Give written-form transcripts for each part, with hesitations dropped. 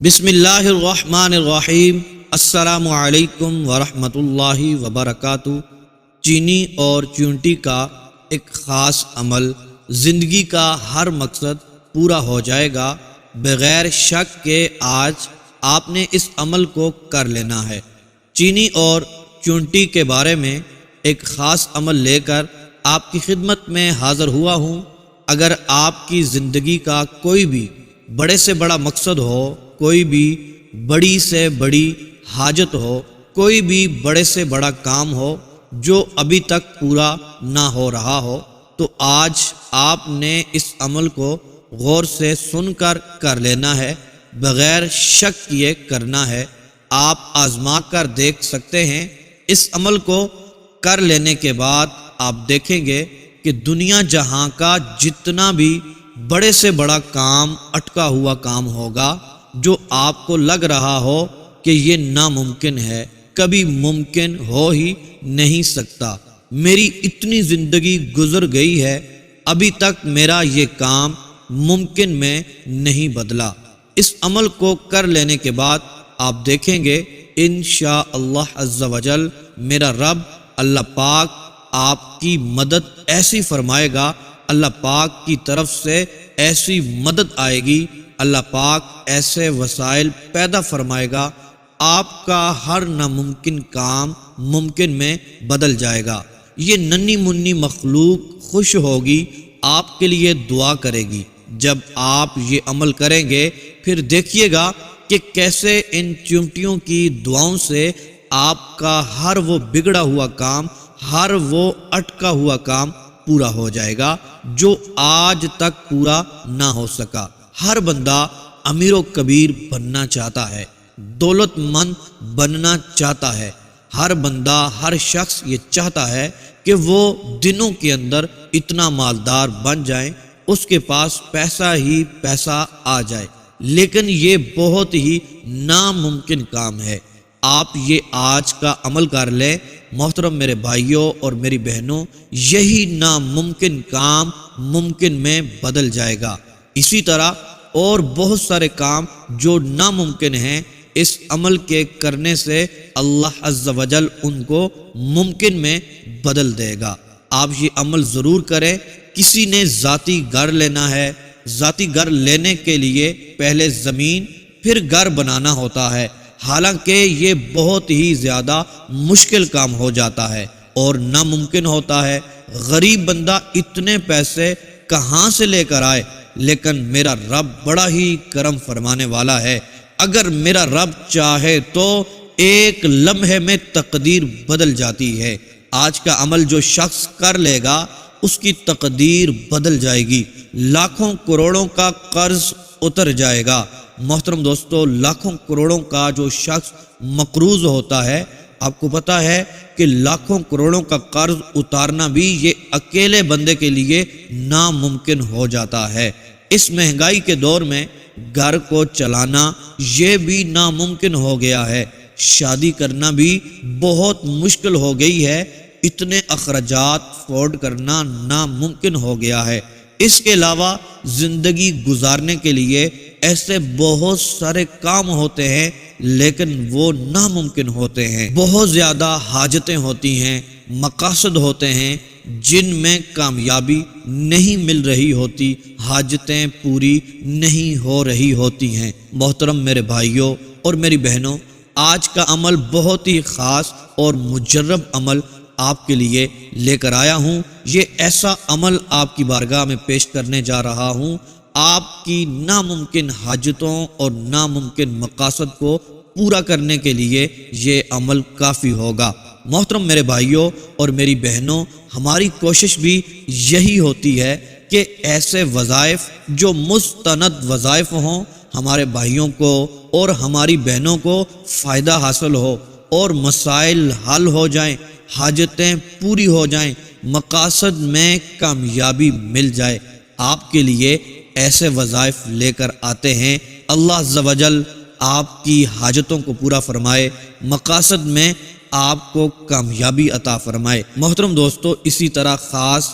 بسم اللہ الرحمن الرحیم۔ السلام علیکم ورحمۃ اللہ وبرکاتہ۔ چینی اور چونٹی کا ایک خاص عمل زندگی کا ہر مقصد پورا ہو جائے گا، بغیر شک کہ آج آپ نے اس عمل کو کر لینا ہے۔ چینی اور چونٹی کے بارے میں ایک خاص عمل لے کر آپ کی خدمت میں حاضر ہوا ہوں۔ اگر آپ کی زندگی کا کوئی بھی بڑے سے بڑا مقصد ہو، کوئی بھی بڑی سے بڑی حاجت ہو، کوئی بھی بڑے سے بڑا کام ہو جو ابھی تک پورا نہ ہو رہا ہو، تو آج آپ نے اس عمل کو غور سے سن کر لینا ہے، بغیر شک کیے کرنا ہے۔ آپ آزما کر دیکھ سکتے ہیں۔ اس عمل کو کر لینے کے بعد آپ دیکھیں گے کہ دنیا جہاں کا جتنا بھی بڑے سے بڑا کام، اٹکا ہوا کام ہوگا، جو آپ کو لگ رہا ہو کہ یہ ناممکن ہے، کبھی ممکن ہو ہی نہیں سکتا۔ میری اتنی زندگی گزر گئی ہے، ابھی تک میرا یہ کام ممکن میں نہیں بدلا۔ اس عمل کو کر لینے کے بعد آپ دیکھیں گے انشاءاللہ عز و جل میرا رب اللہ پاک آپ کی مدد ایسی فرمائے گا، اللہ پاک کی طرف سے ایسی مدد آئے گی، اللہ پاک ایسے وسائل پیدا فرمائے گا، آپ کا ہر ناممکن کام ممکن میں بدل جائے گا۔ یہ ننھی منی مخلوق خوش ہوگی، آپ کے لیے دعا کرے گی۔ جب آپ یہ عمل کریں گے پھر دیکھیے گا کہ کیسے ان چونٹیوں کی دعاؤں سے آپ کا ہر وہ بگڑا ہوا کام، ہر وہ اٹکا ہوا کام پورا ہو جائے گا جو آج تک پورا نہ ہو سکا۔ ہر بندہ امیر و کبیر بننا چاہتا ہے، دولت مند بننا چاہتا ہے۔ ہر بندہ، ہر شخص یہ چاہتا ہے کہ وہ دنوں کے اندر اتنا مالدار بن جائیں، اس کے پاس پیسہ ہی پیسہ آ جائے، لیکن یہ بہت ہی ناممکن کام ہے۔ آپ یہ آج کا عمل کر لیں محترم میرے بھائیوں اور میری بہنوں، یہی ناممکن کام ممکن میں بدل جائے گا۔ اسی طرح اور بہت سارے کام جو ناممکن ہیں، اس عمل کے کرنے سے اللہ عز و جل ان کو ممکن میں بدل دے گا۔ آپ یہ عمل ضرور کریں۔ کسی نے ذاتی گھر لینا ہے، ذاتی گھر لینے کے لیے پہلے زمین پھر گھر بنانا ہوتا ہے، حالانکہ یہ بہت ہی زیادہ مشکل کام ہو جاتا ہے اور ناممکن ہوتا ہے۔ غریب بندہ اتنے پیسے کہاں سے لے کر آئے؟ لیکن میرا رب بڑا ہی کرم فرمانے والا ہے۔ اگر میرا رب چاہے تو ایک لمحے میں تقدیر بدل جاتی ہے۔ آج کا عمل جو شخص کر لے گا اس کی تقدیر بدل جائے گی، لاکھوں کروڑوں کا قرض اتر جائے گا۔ محترم دوستو، لاکھوں کروڑوں کا جو شخص مقروض ہوتا ہے، آپ کو پتا ہے کہ لاکھوں کروڑوں کا قرض اتارنا بھی یہ اکیلے بندے کے لیے ناممکن ہو جاتا ہے۔ اس مہنگائی کے دور میں گھر کو چلانا یہ بھی ناممکن ہو گیا ہے، شادی کرنا بھی بہت مشکل ہو گئی ہے، اتنے اخراجات افورڈ کرنا ناممکن ہو گیا ہے۔ اس کے علاوہ زندگی گزارنے کے لیے ایسے بہت سارے کام ہوتے ہیں لیکن وہ ناممکن ہوتے ہیں۔ بہت زیادہ حاجتیں ہوتی ہیں، مقاصد ہوتے ہیں جن میں کامیابی نہیں مل رہی ہوتی، حاجتیں پوری نہیں ہو رہی ہوتی ہیں۔ محترم میرے بھائیوں اور میری بہنوں، آج کا عمل بہت ہی خاص اور مجرب عمل آپ کے لیے لے کر آیا ہوں۔ یہ ایسا عمل آپ کی بارگاہ میں پیش کرنے جا رہا ہوں، آپ کی ناممکن حاجتوں اور ناممکن مقاصد کو پورا کرنے کے لیے یہ عمل کافی ہوگا۔ محترم میرے بھائیوں اور میری بہنوں، ہماری کوشش بھی یہی ہوتی ہے کہ ایسے وظائف جو مستند وظائف ہوں، ہمارے بھائیوں کو اور ہماری بہنوں کو فائدہ حاصل ہو اور مسائل حل ہو جائیں، حاجتیں پوری ہو جائیں، مقاصد میں کامیابی مل جائے۔ آپ کے لیے ایسے وظائف لے کر آتے ہیں۔ اللہ عز و جل آپ کی حاجتوں کو پورا فرمائے، مقاصد میں آپ کو کامیابی عطا فرمائے۔ محترم دوستو، اسی طرح خاص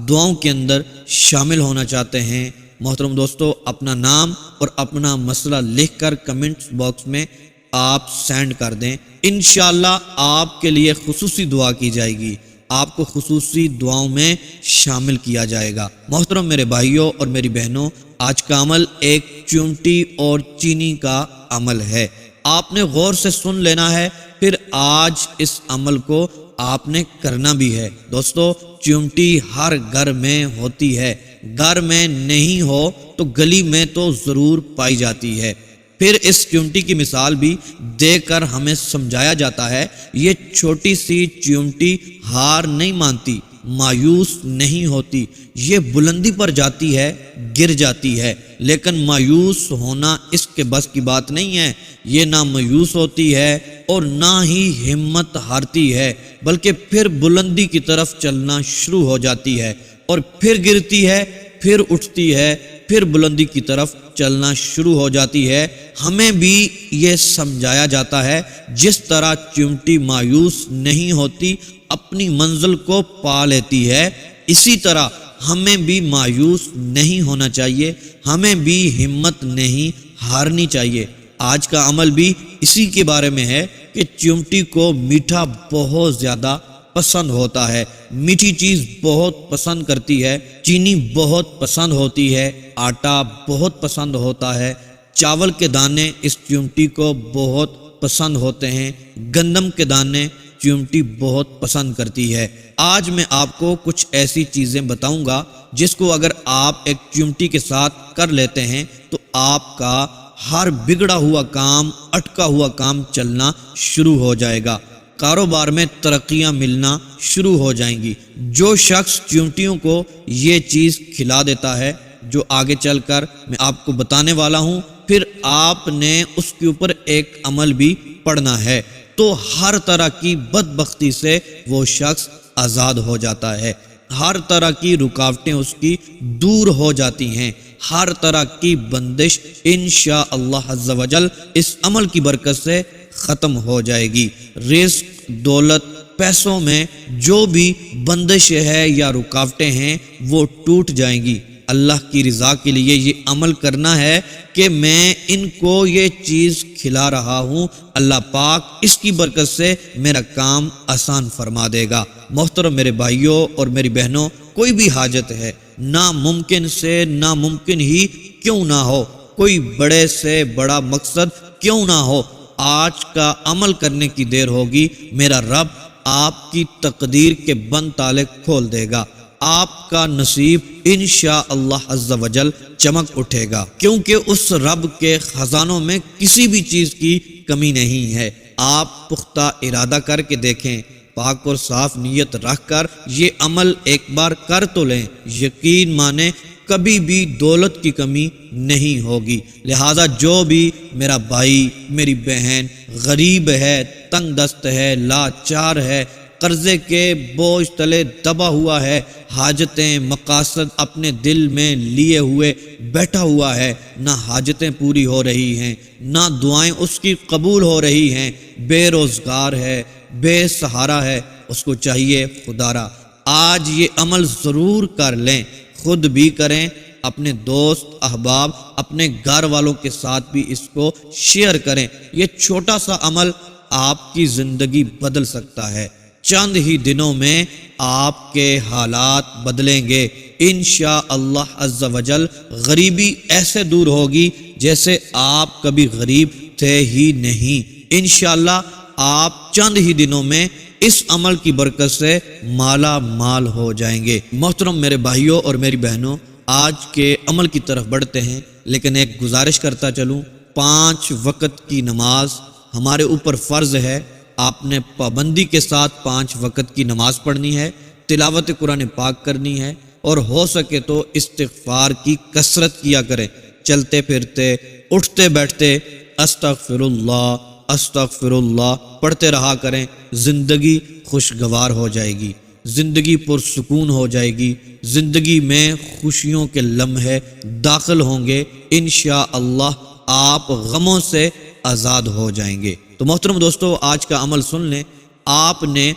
دعاؤں کے اندر شامل ہونا چاہتے ہیں، محترم دوستو، اپنا نام اور اپنا مسئلہ لکھ کر کمنٹ باکس میں آپ سینڈ کر دیں، انشاءاللہ آپ کے لیے خصوصی دعا کی جائے گی، آپ کو خصوصی دعاؤں میں شامل کیا جائے گا۔ محترم میرے بھائیوں اور میری بہنوں، آج کا عمل ایک چیونٹی اور چینی کا عمل ہے۔ آپ نے غور سے سن لینا ہے، پھر آج اس عمل کو آپ نے کرنا بھی ہے۔ دوستو، چیونٹی ہر گھر میں ہوتی ہے، گھر میں نہیں ہو تو گلی میں تو ضرور پائی جاتی ہے۔ پھر اس چیونٹی کی مثال بھی دے کر ہمیں سمجھایا جاتا ہے، یہ چھوٹی سی چیونٹی ہار نہیں مانتی، مایوس نہیں ہوتی، یہ بلندی پر جاتی ہے، گر جاتی ہے، لیکن مایوس ہونا اس کے بس کی بات نہیں ہے۔ یہ نہ مایوس ہوتی ہے اور نہ ہی ہمت ہارتی ہے، بلکہ پھر بلندی کی طرف چلنا شروع ہو جاتی ہے، اور پھر گرتی ہے، پھر اٹھتی ہے، پھر بلندی کی طرف چلنا شروع ہو جاتی ہے۔ ہمیں بھی یہ سمجھایا جاتا ہے، جس طرح چیونٹی مایوس نہیں ہوتی، اپنی منزل کو پا لیتی ہے، اسی طرح ہمیں بھی مایوس نہیں ہونا چاہیے، ہمیں بھی ہمت نہیں ہارنی چاہیے۔ آج کا عمل بھی اسی کے بارے میں ہے کہ چیونٹی کو میٹھا بہت زیادہ پسند ہوتا ہے، میٹھی چیز بہت پسند کرتی ہے، چینی بہت پسند ہوتی ہے، آٹا بہت پسند ہوتا ہے، چاول کے دانے اس چیونٹی کو بہت پسند ہوتے ہیں، گندم کے دانے چیونٹی بہت پسند کرتی ہے۔ آج میں آپ کو کچھ ایسی چیزیں بتاؤں گا جس کو اگر آپ ایک چیونٹی کے ساتھ کر لیتے ہیں تو آپ کا ہر بگڑا ہوا کام، اٹکا ہوا کام چلنا شروع ہو جائے گا، کاروبار میں ترقیاں ملنا شروع ہو جائیں گی۔ جو شخص چیونٹیوں کو یہ چیز کھلا دیتا ہے جو آگے چل کر میں آپ کو بتانے والا ہوں، پھر آپ نے اس کے اوپر ایک عمل بھی پڑھنا ہے، تو ہر طرح کی بدبختی سے وہ شخص آزاد ہو جاتا ہے، ہر طرح کی رکاوٹیں اس کی دور ہو جاتی ہیں، ہر طرح کی بندش انشاءاللہ عز و جل اس عمل کی برکت سے ختم ہو جائے گی۔ رزق، دولت، پیسوں میں جو بھی بندش ہے یا رکاوٹیں ہیں وہ ٹوٹ جائیں گی۔ اللہ کی رضا کے لیے یہ عمل کرنا ہے کہ میں ان کو یہ چیز کھلا رہا ہوں، اللہ پاک اس کی برکت سے میرا کام آسان فرما دے گا۔ محترم میرے بھائیوں اور میری بہنوں، کوئی بھی حاجت ہے، ناممکن سے ناممکن ہی کیوں نہ ہو، کوئی بڑے سے بڑا مقصد کیوں نہ ہو، آج کا عمل کرنے کی دیر ہوگی، میرا رب آپ کی تقدیر کے بند تالے کھول دے گا، آپ کا نصیب انشاءاللہ عز و جل چمک اٹھے گا، کیونکہ اس رب کے خزانوں میں کسی بھی چیز کی کمی نہیں ہے۔ آپ پختہ ارادہ کر کے دیکھیں، پاک اور صاف نیت رکھ کر یہ عمل ایک بار کر تو لیں، یقین مانیں کبھی بھی دولت کی کمی نہیں ہوگی۔ لہذا جو بھی میرا بھائی، میری بہن غریب ہے، تنگ دست ہے، لاچار ہے، قرضے کے بوجھ تلے دبا ہوا ہے، حاجتیں مقاصد اپنے دل میں لیے ہوئے بیٹھا ہوا ہے، نہ حاجتیں پوری ہو رہی ہیں، نہ دعائیں اس کی قبول ہو رہی ہیں، بے روزگار ہے، بے سہارا ہے، اس کو چاہیے خدارا آج یہ عمل ضرور کر لیں، خود بھی کریں، اپنے دوست احباب، اپنے گھر والوں کے ساتھ بھی اس کو شیئر کریں۔ یہ چھوٹا سا عمل آپ کی زندگی بدل سکتا ہے، چند ہی دنوں میں آپ کے حالات بدلیں گے انشاءاللہ عز و جل۔ غریبی ایسے دور ہوگی جیسے آپ کبھی غریب تھے ہی نہیں۔ انشاءاللہ آپ چند ہی دنوں میں اس عمل کی برکت سے مالا مال ہو جائیں گے۔ محترم میرے بھائیوں اور میری بہنوں، آج کے عمل کی طرف بڑھتے ہیں، لیکن ایک گزارش کرتا چلوں، 5 وقت کی نماز ہمارے اوپر فرض ہے۔ آپ نے پابندی کے ساتھ 5 وقت کی نماز پڑھنی ہے، تلاوت قرآن پاک کرنی ہے، اور ہو سکے تو استغفار کی کثرت کیا کریں، چلتے پھرتے، اٹھتے بیٹھتے استغفر اللہ استغفر اللہ پڑھتے رہا کریں۔ زندگی خوشگوار ہو جائے گی، زندگی پرسکون ہو جائے گی، زندگی میں خوشیوں کے لمحے داخل ہوں گے، انشاءاللہ آپ غموں سے آزاد ہو جائیں گے۔ تو محترم دوستو، آج کا عمل سن لیں۔ آپ نے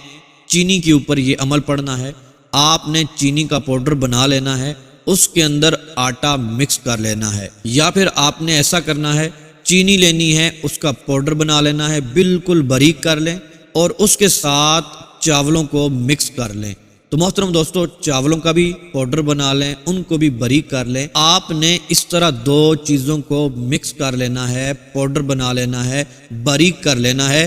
چینی کے اوپر یہ عمل پڑھنا ہے، آپ نے چینی کا پاؤڈر بنا لینا ہے، اس کے اندر آٹا مکس کر لینا ہے، یا پھر آپ نے ایسا کرنا ہے، چینی لینی ہے، اس کا پاؤڈر بنا لینا ہے، بالکل باریک کر لیں اور اس کے ساتھ چاولوں کو مکس کر لیں۔ تو محترم دوستو، چاولوں کا بھی پاؤڈر بنا لیں، ان کو بھی باریک کر لیں۔ آپ نے اس طرح دو چیزوں کو مکس کر لینا ہے، پاؤڈر بنا لینا ہے، باریک کر لینا ہے،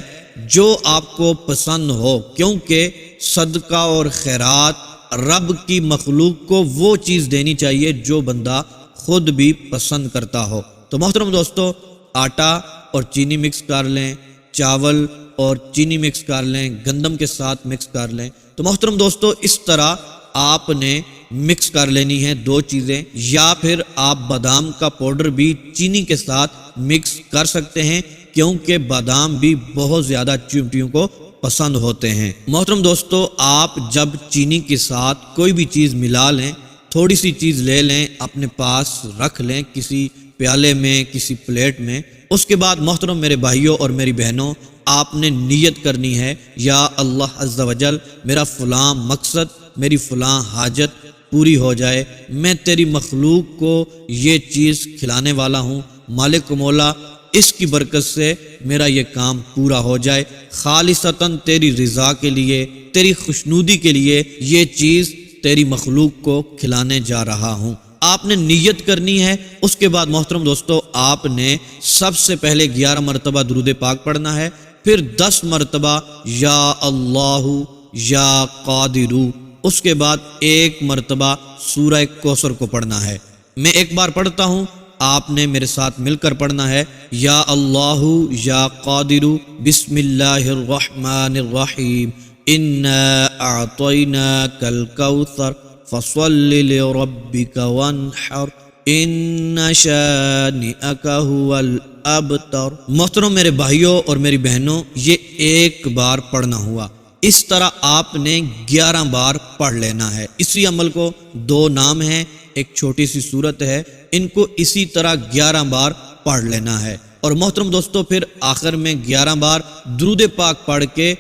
جو آپ کو پسند ہو، کیونکہ صدقہ اور خیرات رب کی مخلوق کو وہ چیز دینی چاہیے جو بندہ خود بھی پسند کرتا ہو۔ تو محترم دوستو، آٹا اور چینی مکس کر لیں، چاول اور چینی مکس کر لیں، گندم کے ساتھ مکس کر لیں۔ تو محترم دوستو، اس طرح آپ نے مکس کر لینی ہے دو چیزیں، یا پھر آپ بادام کا پاؤڈر بھی چینی کے ساتھ مکس کر سکتے ہیں، کیونکہ بادام بھی بہت زیادہ چیونٹیوں کو پسند ہوتے ہیں۔ محترم دوستو، آپ جب چینی کے ساتھ کوئی بھی چیز ملا لیں، تھوڑی سی چیز لے لیں، اپنے پاس رکھ لیں کسی پیالے میں، کسی پلیٹ میں۔ اس کے بعد محترم میرے بھائیوں اور میری بہنوں، آپ نے نیت کرنی ہے، یا اللہ عز و جل، میرا فلاں مقصد، میری فلاں حاجت پوری ہو جائے، میں تیری مخلوق کو یہ چیز کھلانے والا ہوں، مالک و مولا اس کی برکت سے میرا یہ کام پورا ہو جائے، خالصتاً تیری رضا کے لیے، تیری خوشنودی کے لیے یہ چیز تیری مخلوق کو کھلانے جا رہا ہوں۔ آپ نے نیت کرنی ہے۔ اس کے بعد محترم دوستو، آپ نے سب سے پہلے 11 مرتبہ درود پاک پڑھنا ہے، پھر 10 مرتبہ یا اللہ یا قادر، اس کے بعد 1 مرتبہ سورہ کوثر کو پڑھنا ہے۔ میں ایک بار پڑھتا ہوں، آپ نے میرے ساتھ مل کر پڑھنا ہے، یا اللہ یا قادر بسم اللہ الرحمن الرحیم انا اعطیناک الکوثر فصل لربک وانحر ان شانئک هو الابتر۔ محترم میرے بھائیوں اور میری بہنوں، یہ ایک بار پڑھنا ہوا، اس طرح آپ نے 11 بار پڑھ لینا ہے۔ اسی عمل کو 2 نام ہیں، ایک چھوٹی سی صورت ہے، ان کو اسی طرح 11 بار پڑھ لینا ہے۔ اور محترم دوستو، پھر آخر میں 11 بار درود پاک پڑھ کے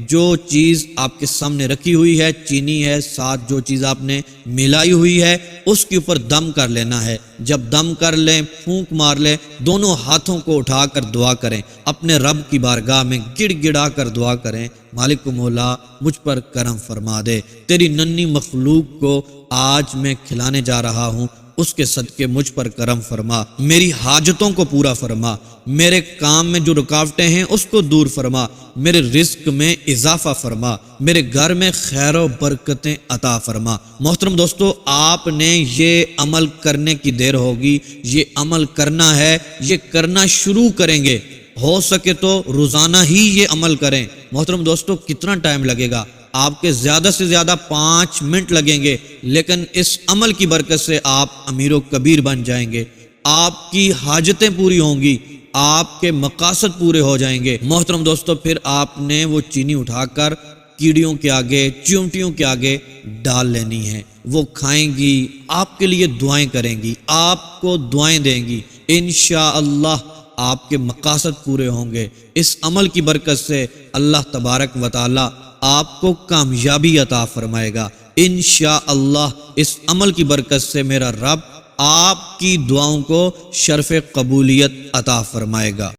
جو چیز آپ کے سامنے رکھی ہوئی ہے، چینی ہے، ساتھ جو چیز آپ نے ملائی ہوئی ہے، اس کے اوپر دم کر لینا ہے۔ جب دم کر لیں، پھونک مار لیں، دونوں ہاتھوں کو اٹھا کر دعا کریں، اپنے رب کی بارگاہ میں گڑ گڑا کر دعا کریں، مالک و مولا مجھ پر کرم فرما دے، تیری ننھی مخلوق کو آج میں کھلانے جا رہا ہوں، اس کے صدقے مجھ پر کرم فرما، میری حاجتوں کو پورا فرما، میرے کام میں جو رکاوٹیں ہیں اس کو دور فرما، میرے رزق میں اضافہ فرما، میرے گھر میں خیر و برکتیں عطا فرما۔ محترم دوستو، آپ نے یہ عمل کرنے کی دیر ہوگی، یہ عمل کرنا ہے، یہ کرنا شروع کریں گے، ہو سکے تو روزانہ ہی یہ عمل کریں۔ محترم دوستو، کتنا ٹائم لگے گا؟ آپ کے زیادہ سے زیادہ 5 منٹ لگیں گے، لیکن اس عمل کی برکت سے آپ امیر و کبیر بن جائیں گے، آپ کی حاجتیں پوری ہوں گی، آپ کے مقاصد پورے ہو جائیں گے۔ محترم دوستو، پھر آپ نے وہ چینی اٹھا کر کیڑیوں کے آگے، چیونٹیوں کے آگے ڈال لینی ہے، وہ کھائیں گی، آپ کے لیے دعائیں کریں گی، آپ کو دعائیں دیں گی، انشاءاللہ آپ کے مقاصد پورے ہوں گے۔ اس عمل کی برکت سے اللہ تبارک و تعالی آپ کو کامیابی عطا فرمائے گا انشاءاللہ۔ اس عمل کی برکت سے میرا رب آپ کی دعاؤں کو شرف قبولیت عطا فرمائے گا۔